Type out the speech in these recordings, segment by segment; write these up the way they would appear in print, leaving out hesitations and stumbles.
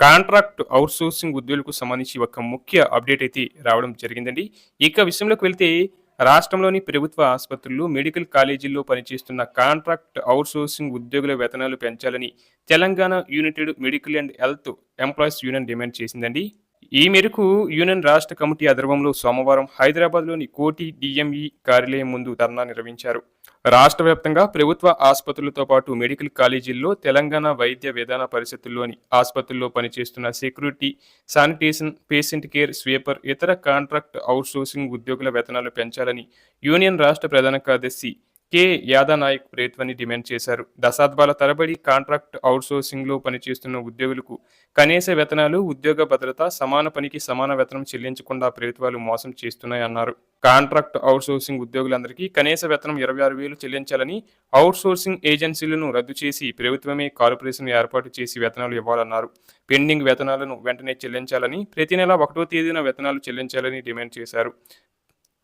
Contract outsourcing ఉద్యోగులకు సంబంధించి ఒక ముఖ్య అప్డేట్ అయితే రావడం జరిగిందండి. ఇక విషయంలోకి వెళ్తే రాష్ట్రంలోని ప్రభుత్వ ఆసుపత్రులు, మెడికల్ కాలేజీల్లో పనిచేస్తున్న కాంట్రాక్ట్ అవుట్‌సోర్సింగ్ ఉద్యోగుల వేతనాలు పెంచాలని Telangana United medical and health employees union demand చేసిందండి. ఈ మేరకు యూనియన్ రాష్ట్ర కమిటీ ఆధ్వర్యంలో సోమవారం హైదరాబాద్‌లోని కోటి డీఎంఈ కార్యాలయం ముందు ధర్నా నిర్వహించారు. రాష్ట్ర వ్యాప్తంగా ప్రభుత్వ ఆసుపత్రులతో పాటు మెడికల్ కాలేజీల్లో తెలంగాణ వైద్య విధాన పరిషత్తుల్లోని ఆసుపత్రుల్లో పనిచేస్తున్న security, sanitation, patient care, sweeper, ఇతర కాంట్రాక్ట్ అవుట్‌సోర్సింగ్ ఉద్యోగుల వేతనాలు పెంచాలని యూనియన్ రాష్ట్ర ప్రధాన కార్యదర్శి కె. యాదనాయక్ ప్రభుత్వాన్ని డిమాండ్ చేశారు. దశాబ్దాల తరబడి కాంట్రాక్ట్ అవుట్‌సోర్సింగ్‌లో పనిచేస్తున్న ఉద్యోగులకు కనీస వేతనాలు, ఉద్యోగ భద్రత, సమాన పనికి సమాన వేతనం చెల్లించకుండా ప్రభుత్వాలు మోసం చేస్తున్నాయన్నారు. కాంట్రాక్ట్ అవుట్‌సోర్సింగ్ ఉద్యోగులందరికీ కనీస వేతనం 26,000 చెల్లించాలని, అవుట్‌సోర్సింగ్ ఏజెన్సీలను రద్దు చేసి ప్రభుత్వమే కార్పొరేషన్ ఏర్పాటు చేసి వేతనాలు ఇవ్వాలన్నారు. పెండింగ్ వేతనాలను వెంటనే చెల్లించాలని, ప్రతి నెల 1వ తేదీన వేతనాలు చెల్లించాలని డిమాండ్ చేశారు.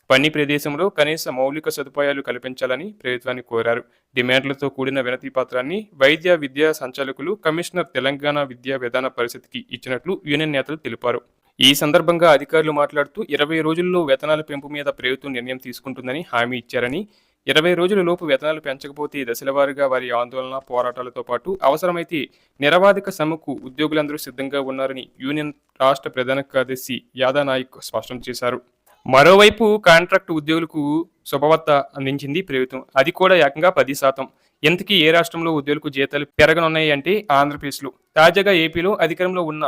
పని ప్రదేశంలో కనీస మౌలిక సదుపాయాలు కల్పించాలని ప్రభుత్వాన్ని కోరారు. డిమాండ్లతో కూడిన వినతి పత్రాన్ని వైద్య విద్యా సంచాలకులు, కమిషనర్, తెలంగాణ విద్యా విధాన పరిషత్కి ఇచ్చినట్లు యూనియన్ నేతలు తెలిపారు. ఈ సందర్భంగా అధికారులు మాట్లాడుతూ 20 రోజుల్లో వేతనాల పెంపు మీద ప్రభుత్వం నిర్ణయం తీసుకుంటుందని హామీ ఇచ్చారని, 20 రోజుల లోపు వేతనాలు పెంచకపోతే దశలవారీగా వారి ఆందోళన, పోరాటాలతో పాటు అవసరమైతే నిరవాధిక సమ్మెకు ఉద్యోగులందరూ సిద్ధంగా ఉన్నారని యూనియన్ రాష్ట్ర ప్రధాన కార్యదర్శి యాదనాయక్ స్పష్టం చేశారు. మరోవైపు కాంట్రాక్ట్ ఉద్యోగులకు శుభవార్త అందించింది ప్రభుత్వం. అది కూడా ఏకంగా 10%. ఇంతకీ ఏ రాష్ట్రంలో ఉద్యోగులకు జీతాలు పెరగనున్నాయి అంటే ఆంధ్రప్రదేశ్లో. తాజాగా ఏపీలో అధికారంలో ఉన్న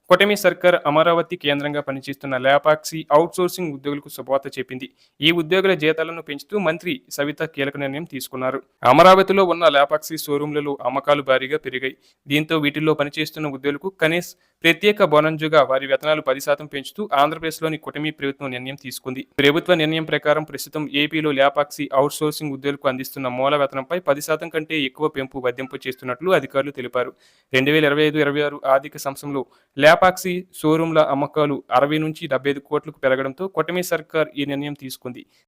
కూటమి సర్కార్ అమరావతి కేంద్రంగా పనిచేస్తున్న లేపాక్షి అవుట్‌సోర్సింగ్ ఉద్యోగులకు శుభవార్త చెప్పింది. ఈ ఉద్యోగుల జీతాలను పెంచుతూ మంత్రి సవిత కీలక నిర్ణయం తీసుకున్నారు. అమరావతిలో ఉన్న లేపాక్షి షోరూంలలో అమ్మకాలు భారీగా పెరిగాయి. దీంతో వీటిల్లో పనిచేస్తున్న ఉద్యోగులకు ప్రత్యేక బోనస్‌గా వారి వేతనాలు 10% పెంచుతూ ఆంధ్రప్రదేశ్లోని కూటమి ప్రభుత్వం నిర్ణయం తీసుకుంది. ప్రభుత్వ నిర్ణయం ప్రకారం ప్రస్తుతం ఏపీలో లేపాక్షి అవుట్‌సోర్సింగ్ ఉద్యోగులకు అందిస్తున్న మూల వేతనంపై 10% కంటే ఎక్కువ పెంపు వర్తింపు చేస్తున్నట్లు అధికారులు తెలిపారు. 2025-26 ఆర్థిక సంవత్సరంలో లేపాక్షి షోరూంల అమ్మకాలు 60 నుంచి 75 కోట్లకు పెరగడంతో కూటమి సర్కార్ ఈ నిర్ణయం తీసుకుంది.